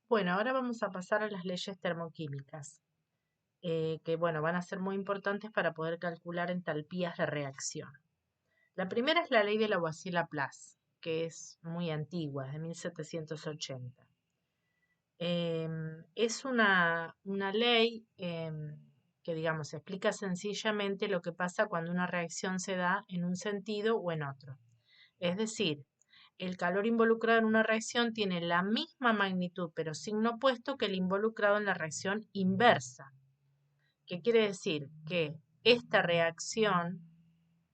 Bueno, ahora vamos a pasar a las leyes termoquímicas, que bueno, van a ser muy importantes para poder calcular entalpías de reacción. La primera es la ley de Lavoisier-Laplace, que es muy antigua, es de 1780. Es una ley que, digamos, explica sencillamente lo que pasa cuando una reacción se da en un sentido o en otro. Es decir, el calor involucrado en una reacción tiene la misma magnitud, pero signo opuesto que el involucrado en la reacción inversa. ¿Qué quiere decir? Que esta reacción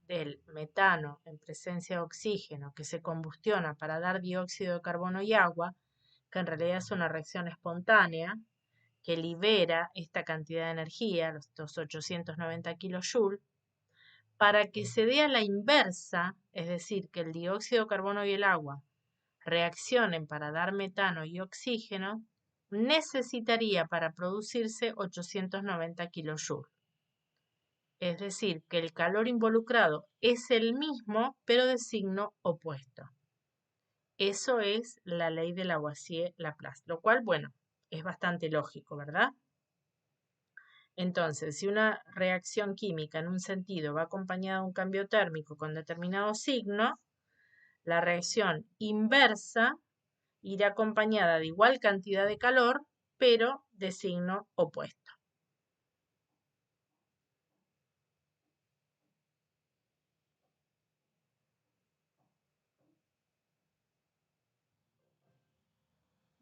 del metano en presencia de oxígeno que se combustiona para dar dióxido de carbono y agua, que en realidad es una reacción espontánea, que libera esta cantidad de energía, los 890 kilojoules, para que se dé a la inversa, es decir, que el dióxido de carbono y el agua reaccionen para dar metano y oxígeno, necesitaría para producirse 890 kilojoules. Es decir, que el calor involucrado es el mismo, pero de signo opuesto. Eso es la ley de Lavoisier-Laplace, lo cual, bueno, es bastante lógico, ¿verdad? Entonces, si una reacción química en un sentido va acompañada de un cambio térmico con determinado signo, la reacción inversa irá acompañada de igual cantidad de calor, pero de signo opuesto.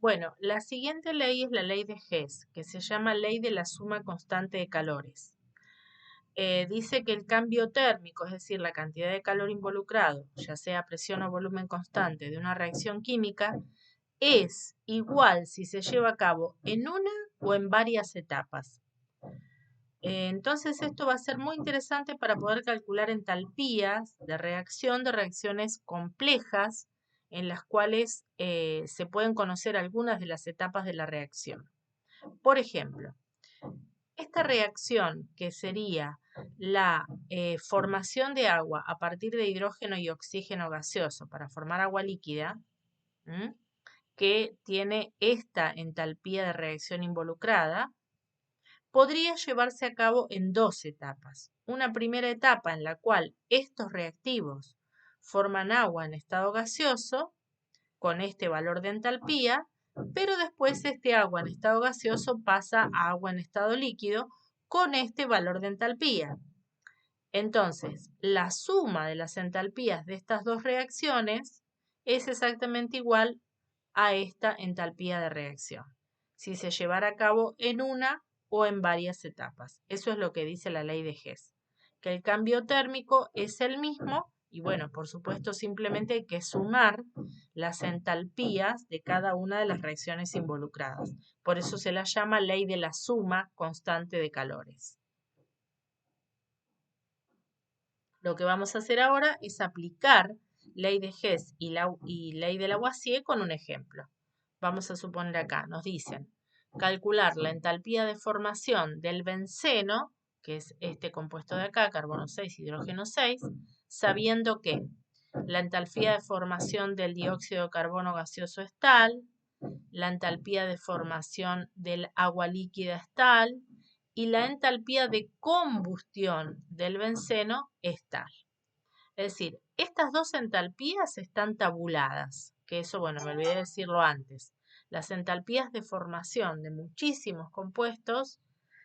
Bueno, la siguiente ley es la ley de Hess, que se llama ley de la suma constante de calores. Dice que el cambio térmico, es decir, la cantidad de calor involucrado, ya sea presión o volumen constante de una reacción química, es igual si se lleva a cabo en una o en varias etapas. Entonces esto va a ser muy interesante para poder calcular entalpías de reacción de reacciones complejas en las cuales se pueden conocer algunas de las etapas de la reacción. Por ejemplo, esta reacción que sería la formación de agua a partir de hidrógeno y oxígeno gaseoso para formar agua líquida, ¿m? Que tiene esta entalpía de reacción involucrada, podría llevarse a cabo en dos etapas. Una primera etapa en la cual estos reactivos forman agua en estado gaseoso con este valor de entalpía, pero después este agua en estado gaseoso pasa a agua en estado líquido con este valor de entalpía. Entonces, la suma de las entalpías de estas dos reacciones es exactamente igual a esta entalpía de reacción, si se llevara a cabo en una o en varias etapas. Eso es lo que dice la ley de Hess, que el cambio térmico es el mismo y bueno, por supuesto simplemente hay que sumar las entalpías de cada una de las reacciones involucradas. Por eso se la llama ley de la suma constante de calores. Lo que vamos a hacer ahora es aplicar ley de Hess y ley de Lavoisier con un ejemplo. Vamos a suponer acá, nos dicen calcular la entalpía de formación del benceno, que es este compuesto de acá, carbono 6, hidrógeno 6, sabiendo que la entalpía de formación del dióxido de carbono gaseoso es tal, la entalpía de formación del agua líquida es tal, y la entalpía de combustión del benceno es tal. Es decir, estas dos entalpías están tabuladas, que eso, bueno, me olvidé de decirlo antes. Las entalpías de formación de muchísimos compuestos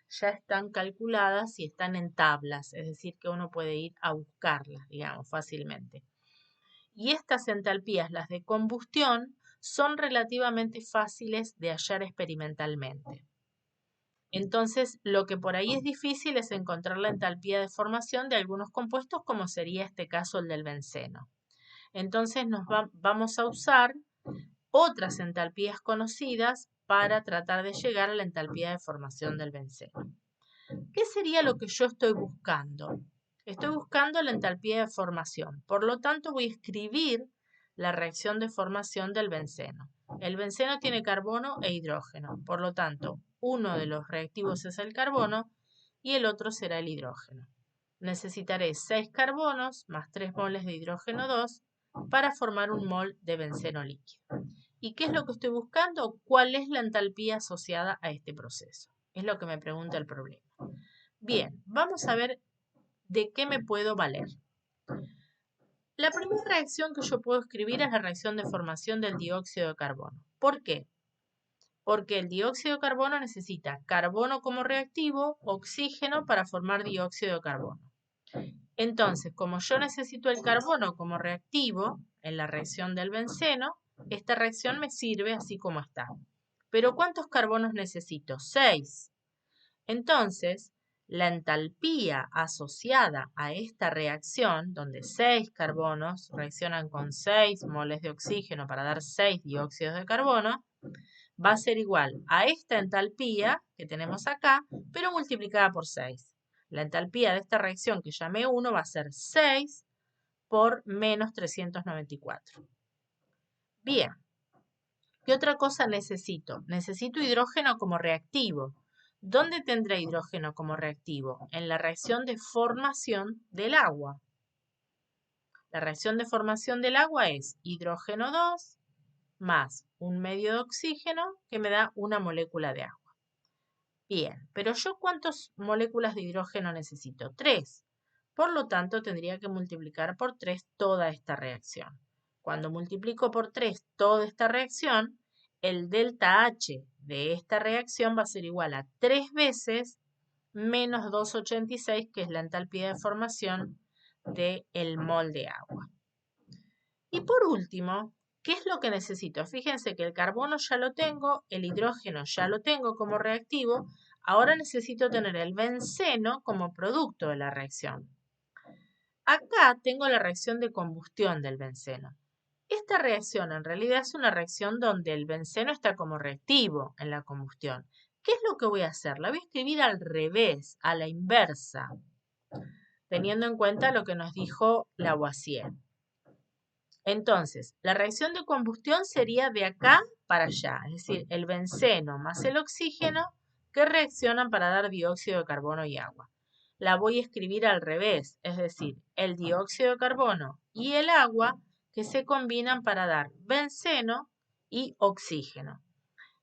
ya están calculadas y están en tablas, es decir, que uno puede ir a buscarlas, digamos, fácilmente. Y estas entalpías, las de combustión, son relativamente fáciles de hallar experimentalmente. Entonces, lo que por ahí es difícil es encontrar la entalpía de formación de algunos compuestos, como sería este caso el del benceno. Entonces, vamos a usar otras entalpías conocidas para tratar de llegar a la entalpía de formación del benceno. ¿Qué sería lo que yo estoy buscando? Estoy buscando la entalpía de formación. Por lo tanto, voy a escribir la reacción de formación del benceno. El benceno tiene carbono e hidrógeno. Por lo tanto, uno de los reactivos es el carbono y el otro será el hidrógeno. Necesitaré 6 carbonos más 3 moles de hidrógeno 2 para formar un mol de benceno líquido. ¿Y qué es lo que estoy buscando? ¿Cuál es la entalpía asociada a este proceso? Es lo que me pregunta el problema. Bien, vamos a ver de qué me puedo valer. La primera reacción que yo puedo escribir es la reacción de formación del dióxido de carbono. ¿Por qué? Porque el dióxido de carbono necesita carbono como reactivo, oxígeno para formar dióxido de carbono. Entonces, como yo necesito el carbono como reactivo en la reacción del benceno, esta reacción me sirve así como está. Pero ¿cuántos carbonos necesito? 6. Entonces, la entalpía asociada a esta reacción, donde 6 carbonos reaccionan con 6 moles de oxígeno para dar 6 dióxidos de carbono, va a ser igual a esta entalpía que tenemos acá, pero multiplicada por 6. La entalpía de esta reacción que llamé 1 va a ser 6 por menos 394. Bien, ¿qué otra cosa necesito? Necesito hidrógeno como reactivo. ¿Dónde tendré hidrógeno como reactivo? En la reacción de formación del agua. La reacción de formación del agua es hidrógeno 2 más un medio de oxígeno que me da una molécula de agua. Bien, pero yo ¿cuántas moléculas de hidrógeno necesito? 3. Por lo tanto, tendría que multiplicar por 3 toda esta reacción. Cuando multiplico por 3 toda esta reacción, el delta H de esta reacción va a ser igual a 3 veces menos 286, que es la entalpía de formación del mol de agua. Y por último, ¿qué es lo que necesito? Fíjense que el carbono ya lo tengo, el hidrógeno ya lo tengo como reactivo, ahora necesito tener el benceno como producto de la reacción. Acá tengo la reacción de combustión del benceno. Esta reacción en realidad es una reacción donde el benceno está como reactivo en la combustión. ¿Qué es lo que voy a hacer? La voy a escribir al revés, a la inversa, teniendo en cuenta lo que nos dijo Lavoisier. Entonces, la reacción de combustión sería de acá para allá, es decir, el benceno más el oxígeno que reaccionan para dar dióxido de carbono y agua. La voy a escribir al revés, es decir, el dióxido de carbono y el agua que se combinan para dar benceno y oxígeno.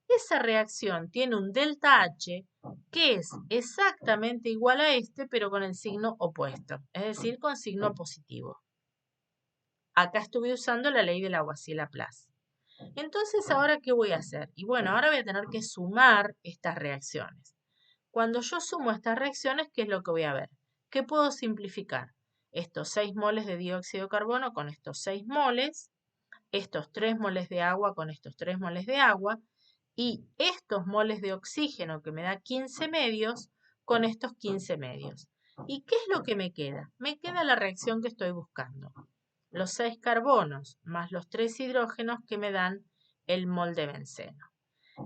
Esa reacción tiene un delta H que es exactamente igual a este, pero con el signo opuesto, es decir, con signo positivo. Acá estuve usando la ley de Lavoisier-Laplace. Entonces, ¿ahora qué voy a hacer? Y bueno, ahora voy a tener que sumar estas reacciones. Cuando yo sumo estas reacciones, ¿qué es lo que voy a ver? ¿Qué puedo simplificar? Estos 6 moles de dióxido de carbono con estos 6 moles, estos 3 moles de agua con estos 3 moles de agua, y estos moles de oxígeno que me da 15 medios con estos 15 medios. ¿Y qué es lo que me queda? Me queda la reacción que estoy buscando. Los 6 carbonos más los 3 hidrógenos que me dan el mol de benceno.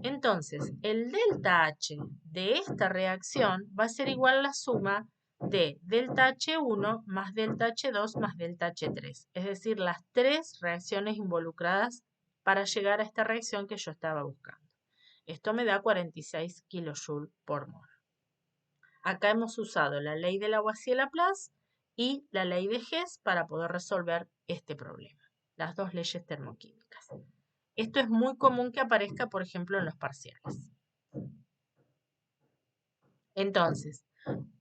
Entonces, el delta H de esta reacción va a ser igual a la suma de delta H1 más delta H2 más delta H3, es decir, las 3 reacciones involucradas para llegar a esta reacción que yo estaba buscando. Esto me da 46 kJ por mol. Acá hemos usado la ley de Lavoisier-Laplace y la ley de Hess para poder resolver este problema, las dos leyes termoquímicas. Esto es muy común que aparezca, por ejemplo, en los parciales. Entonces,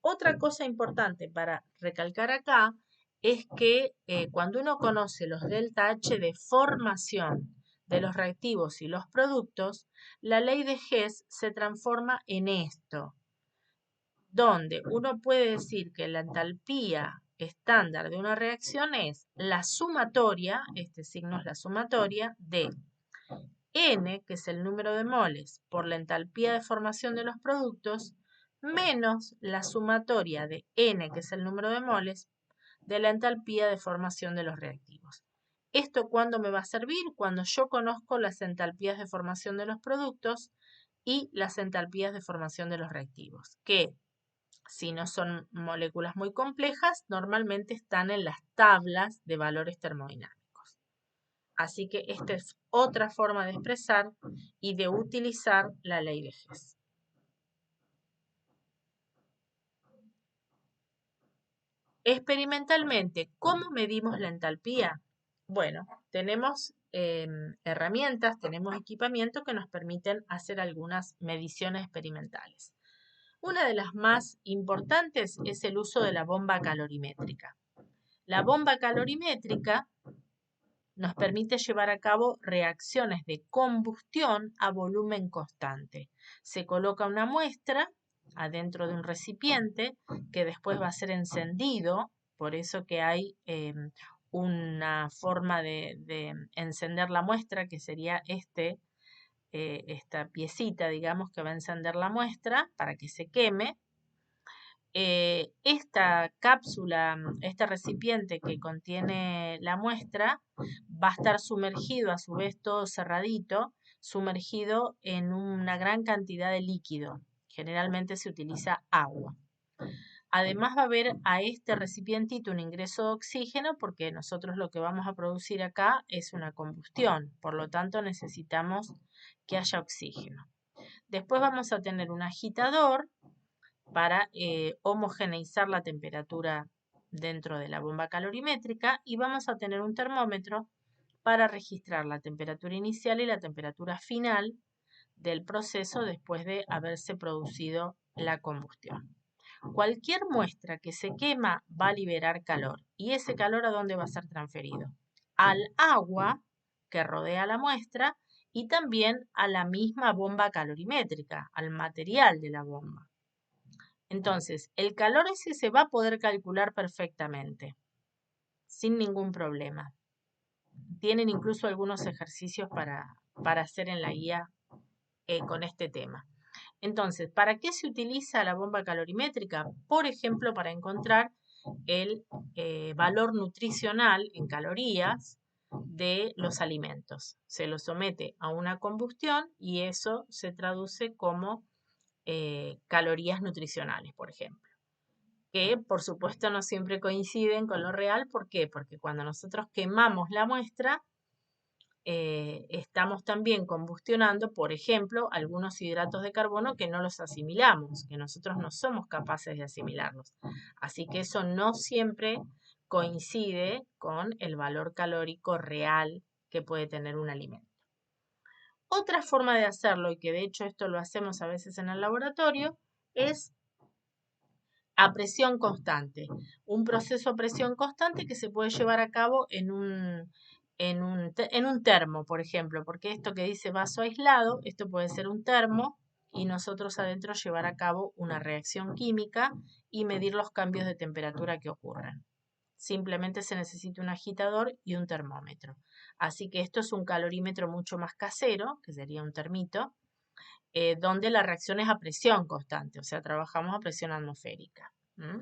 otra cosa importante para recalcar acá es que cuando uno conoce los delta H de formación de los reactivos y los productos, la ley de Hess se transforma en esto, donde uno puede decir que la entalpía estándar de una reacción es la sumatoria, este signo es la sumatoria, de N, que es el número de moles, por la entalpía de formación de los productos, menos la sumatoria de N, que es el número de moles, de la entalpía de formación de los reactivos. ¿Esto cuándo me va a servir? Cuando yo conozco las entalpías de formación de los productos y las entalpías de formación de los reactivos, que si no son moléculas muy complejas, normalmente están en las tablas de valores termodinámicos. Así que esta es otra forma de expresar y de utilizar la ley de Hess. Experimentalmente, ¿cómo medimos la entalpía? Bueno, tenemos herramientas, tenemos equipamiento que nos permiten hacer algunas mediciones experimentales. Una de las más importantes es el uso de la bomba calorimétrica. La bomba calorimétrica nos permite llevar a cabo reacciones de combustión a volumen constante. Se coloca una muestra adentro de un recipiente que después va a ser encendido, por eso que hay una forma de encender la muestra, que sería esta piecita, digamos, que va a encender la muestra para que se queme. Esta cápsula, este recipiente que contiene la muestra, va a estar sumergido, a su vez todo cerradito, sumergido en una gran cantidad de líquido. Generalmente se utiliza agua. Además va a haber a este recipientito un ingreso de oxígeno porque nosotros lo que vamos a producir acá es una combustión, por lo tanto necesitamos que haya oxígeno. Después vamos a tener un agitador para homogeneizar la temperatura dentro de la bomba calorimétrica y vamos a tener un termómetro para registrar la temperatura inicial y la temperatura final del proceso después de haberse producido la combustión. Cualquier muestra que se quema va a liberar calor. ¿Y ese calor a dónde va a ser transferido? Al agua que rodea la muestra y también a la misma bomba calorimétrica, al material de la bomba. Entonces, el calor ese se va a poder calcular perfectamente, sin ningún problema. Tienen incluso algunos ejercicios para hacer en la guía con este tema. Entonces, ¿para qué se utiliza la bomba calorimétrica? Por ejemplo, para encontrar el valor nutricional en calorías de los alimentos. Se los somete a una combustión y eso se traduce como calorías nutricionales, por ejemplo. Que por supuesto no siempre coinciden con lo real. ¿Por qué? Porque cuando nosotros quemamos la muestra, estamos también combustionando, por ejemplo, algunos hidratos de carbono que no los asimilamos, que nosotros no somos capaces de asimilarlos. Así que eso no siempre coincide con el valor calórico real que puede tener un alimento. Otra forma de hacerlo, y que de hecho esto lo hacemos a veces en el laboratorio, es a presión constante. Un proceso a presión constante que se puede llevar a cabo en un termo, por ejemplo, porque esto que dice vaso aislado, esto puede ser un termo y nosotros adentro llevar a cabo una reacción química y medir los cambios de temperatura que ocurren. Simplemente se necesita un agitador y un termómetro. Así que esto es un calorímetro mucho más casero, que sería un termito, donde la reacción es a presión constante, o sea, trabajamos a presión atmosférica.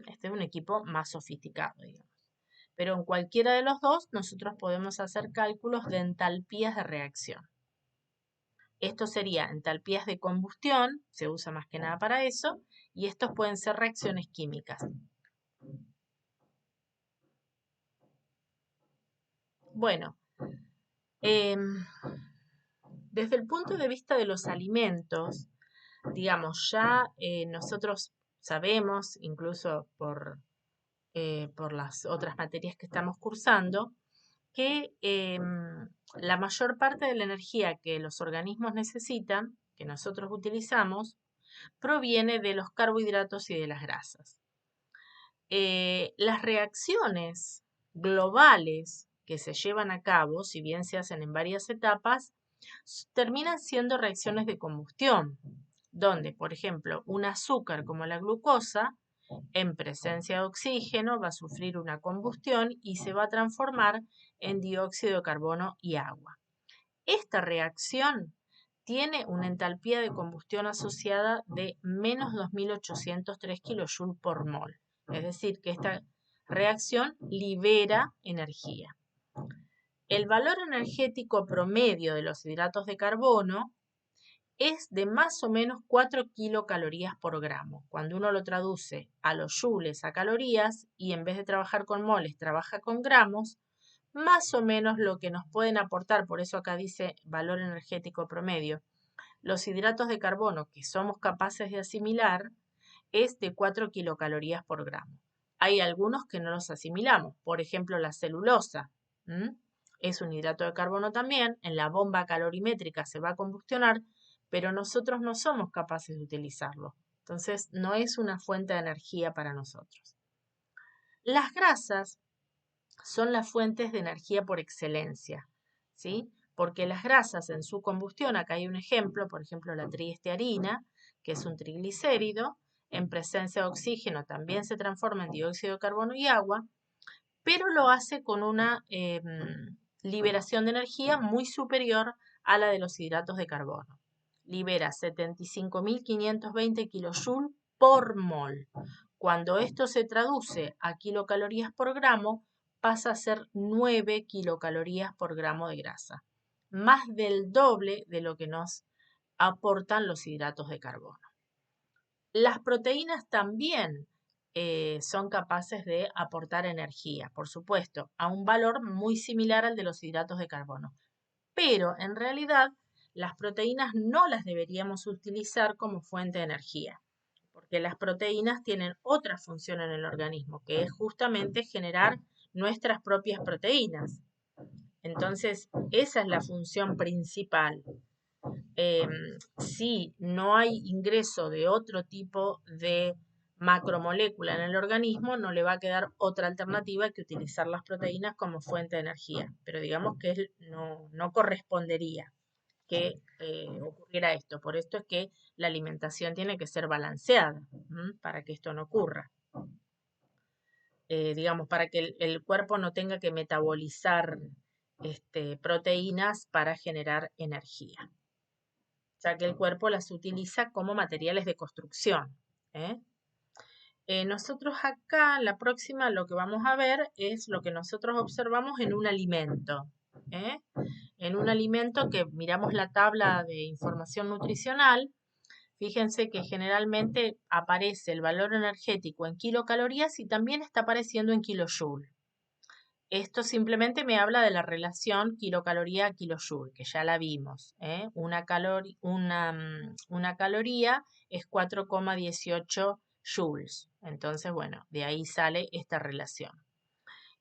Este es un equipo más sofisticado, digamos. Pero en cualquiera de los dos, nosotros podemos hacer cálculos de entalpías de reacción. Esto sería entalpías de combustión, se usa más que nada para eso, y estos pueden ser reacciones químicas. Bueno, desde el punto de vista de los alimentos, digamos, ya nosotros sabemos, incluso por las otras materias que estamos cursando, que la mayor parte de la energía que los organismos necesitan, que nosotros utilizamos, proviene de los carbohidratos y de las grasas. Las reacciones globales que se llevan a cabo, si bien se hacen en varias etapas, terminan siendo reacciones de combustión, donde, por ejemplo, un azúcar como la glucosa, en presencia de oxígeno, va a sufrir una combustión y se va a transformar en dióxido de carbono y agua. Esta reacción tiene una entalpía de combustión asociada de menos 2.803 kJ por mol. Es decir, que esta reacción libera energía. El valor energético promedio de los hidratos de carbono es de más o menos 4 kilocalorías por gramo. Cuando uno lo traduce a los joules, a calorías, y en vez de trabajar con moles, trabaja con gramos, más o menos lo que nos pueden aportar, por eso acá dice valor energético promedio, los hidratos de carbono que somos capaces de asimilar es de 4 kilocalorías por gramo. Hay algunos que no los asimilamos, por ejemplo la celulosa. es un hidrato de carbono también, en la bomba calorimétrica se va a combustionar, pero nosotros no somos capaces de utilizarlo. Entonces, no es una fuente de energía para nosotros. Las grasas son las fuentes de energía por excelencia, ¿sí? Porque las grasas en su combustión, acá hay un ejemplo, por ejemplo la triestearina, que es un triglicérido, en presencia de oxígeno también se transforma en dióxido de carbono y agua, pero lo hace con una liberación de energía muy superior a la de los hidratos de carbono. Libera 75.520 kilojoules por mol. Cuando esto se traduce a kilocalorías por gramo, pasa a ser 9 kilocalorías por gramo de grasa, más del doble de lo que nos aportan los hidratos de carbono. Las proteínas también son capaces de aportar energía, por supuesto, a un valor muy similar al de los hidratos de carbono. Pero en realidad las proteínas no las deberíamos utilizar como fuente de energía, porque las proteínas tienen otra función en el organismo, que es justamente generar nuestras propias proteínas. Entonces, esa es la función principal. Si no hay ingreso de otro tipo de macromolécula en el organismo, no le va a quedar otra alternativa que utilizar las proteínas como fuente de energía. Pero digamos que no correspondería que ocurriera esto. Por esto es que la alimentación tiene que ser balanceada para que esto no ocurra. Digamos, para que el cuerpo no tenga que metabolizar proteínas para generar energía, ya que el cuerpo las utiliza como materiales de construcción. ¿eh? Nosotros acá, la próxima, lo que vamos a ver es lo que nosotros observamos en un alimento. En un alimento que miramos la tabla de información nutricional, fíjense que generalmente aparece el valor energético en kilocalorías y también está apareciendo en kilojoule. Esto simplemente me habla de la relación kilocaloría a kilojoule, que ya la vimos. Una caloría es 4,18 joules. Entonces, bueno, de ahí sale esta relación.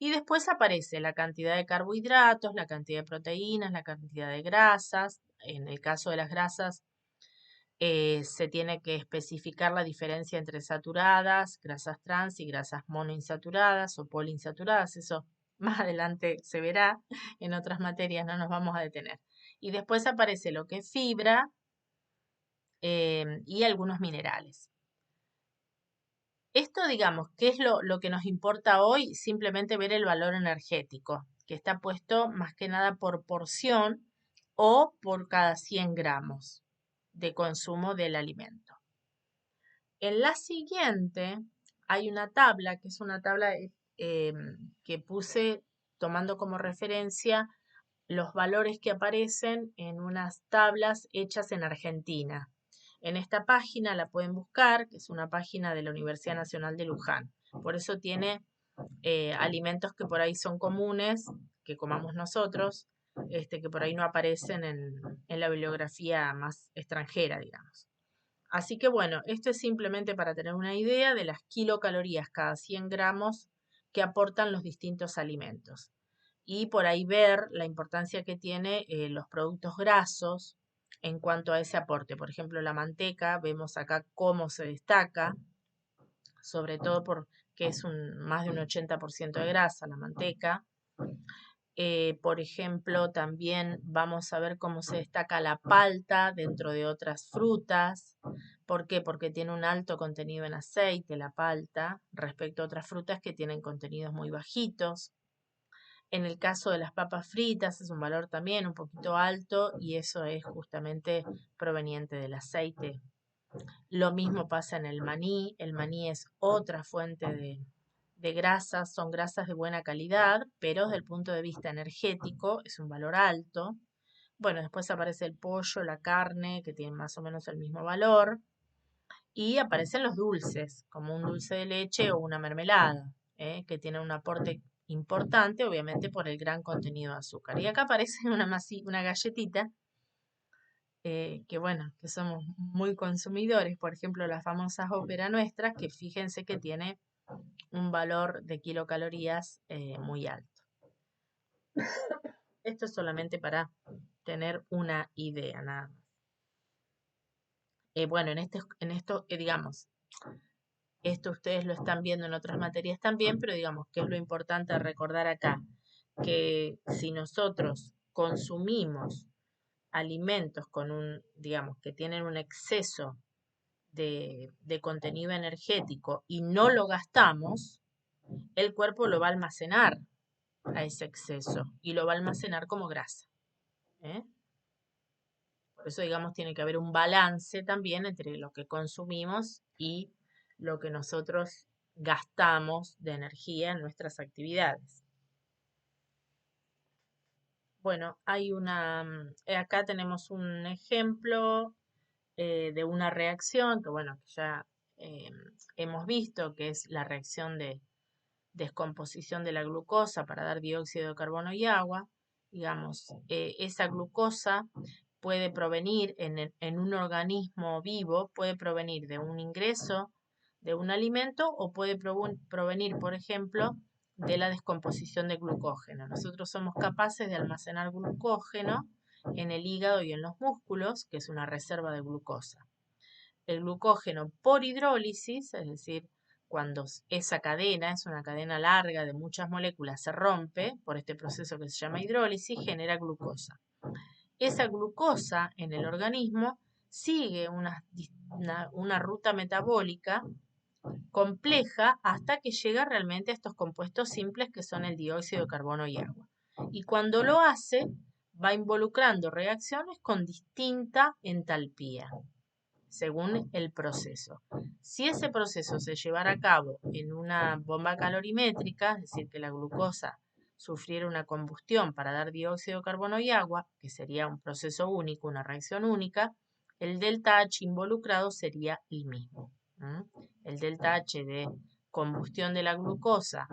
Y después aparece la cantidad de carbohidratos, la cantidad de proteínas, la cantidad de grasas. En el caso de las grasas, se tiene que especificar la diferencia entre saturadas, grasas trans y grasas monoinsaturadas o poliinsaturadas. Eso más adelante se verá, en otras materias no nos vamos a detener. Y después aparece lo que es fibra y algunos minerales. Esto, digamos, ¿qué es lo que nos importa hoy? Simplemente ver el valor energético, que está puesto más que nada por porción o por cada 100 gramos de consumo del alimento. En la siguiente hay una tabla, que es una tabla que puse tomando como referencia los valores que aparecen en unas tablas hechas en Argentina. En esta página la pueden buscar, que es una página de la Universidad Nacional de Luján. Por eso tiene alimentos que por ahí son comunes, que comamos nosotros, que por ahí no aparecen en la bibliografía más extranjera, digamos. Así que bueno, esto es simplemente para tener una idea de las kilocalorías cada 100 gramos que aportan los distintos alimentos. Y por ahí ver la importancia que tiene los productos grasos en cuanto a ese aporte. Por ejemplo, la manteca, vemos acá cómo se destaca, sobre todo porque es más de un 80% de grasa la manteca. Por ejemplo, también vamos a ver cómo se destaca la palta dentro de otras frutas. ¿Por qué? Porque tiene un alto contenido en aceite, la palta, respecto a otras frutas que tienen contenidos muy bajitos. En el caso de las papas fritas es un valor también un poquito alto y eso es justamente proveniente del aceite. Lo mismo pasa en el maní. El maní es otra fuente de grasas, son grasas de buena calidad, pero desde el punto de vista energético es un valor alto. Bueno, después aparece el pollo, la carne, que tienen más o menos el mismo valor. Y aparecen los dulces, como un dulce de leche o una mermelada, que tienen un aporte importante, obviamente, por el gran contenido de azúcar. Y acá aparece una galletita, que bueno, que somos muy consumidores, por ejemplo, las famosas ópera nuestras, que fíjense que tiene un valor de kilocalorías muy alto. Esto es solamente para tener una idea, nada más. Bueno, en esto, digamos, esto ustedes lo están viendo en otras materias también, pero digamos que es lo importante recordar acá, que si nosotros consumimos alimentos con digamos, que tienen un exceso de contenido energético y no lo gastamos, el cuerpo lo va a almacenar a ese exceso y lo va a almacenar como grasa. ¿eh? Por eso, digamos, tiene que haber un balance también entre lo que consumimos y lo que nosotros gastamos de energía en nuestras actividades. Bueno, acá tenemos un ejemplo de una reacción que, bueno, que ya eh, hemos visto, que es la reacción de descomposición de la glucosa para dar dióxido de carbono y agua. Digamos, esa glucosa puede provenir en un organismo vivo, puede provenir de un ingreso de un alimento o puede provenir, por ejemplo, de la descomposición de glucógeno. Nosotros somos capaces de almacenar glucógeno en el hígado y en los músculos, que es una reserva de glucosa. El glucógeno por hidrólisis, es decir, cuando esa cadena, es una cadena larga de muchas moléculas, se rompe por este proceso que se llama hidrólisis, genera glucosa. Esa glucosa en el organismo sigue una ruta metabólica compleja hasta que llega realmente a estos compuestos simples que son el dióxido de carbono y agua. Y cuando lo hace, va involucrando reacciones con distinta entalpía, según el proceso. Si ese proceso se llevara a cabo en una bomba calorimétrica, es decir, que la glucosa sufriera una combustión para dar dióxido de carbono y agua, que sería un proceso único, una reacción única, el delta H involucrado sería el mismo. El delta H de combustión de la glucosa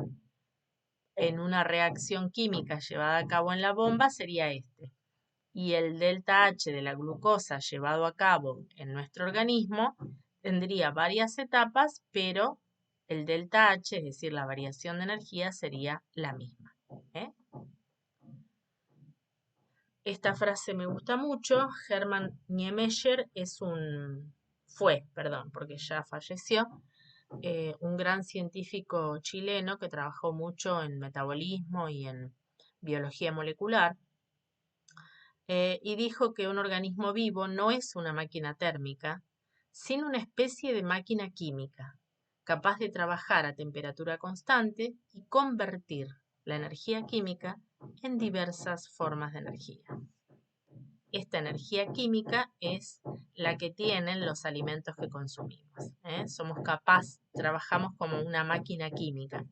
en una reacción química llevada a cabo en la bomba sería este. Y el delta H de la glucosa llevado a cabo en nuestro organismo tendría varias etapas, pero el delta H, es decir, la variación de energía, sería la misma. Esta frase me gusta mucho. Hermann Niemeyer porque ya falleció, un gran científico chileno que trabajó mucho en metabolismo y en biología molecular. Y dijo que un organismo vivo no es una máquina térmica, sino una especie de máquina química, capaz de trabajar a temperatura constante y convertir la energía química en diversas formas de energía. Esta energía química es la que tienen los alimentos que consumimos. Somos capaces, trabajamos como una máquina química,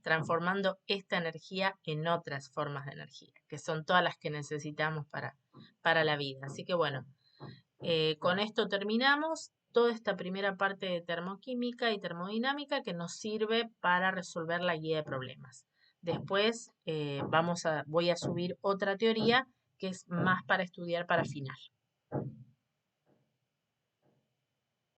transformando esta energía en otras formas de energía, que son todas las que necesitamos para la vida. Así que bueno, con esto terminamos toda esta primera parte de termoquímica y termodinámica que nos sirve para resolver la guía de problemas. Después voy a subir otra teoría que es más para estudiar para final.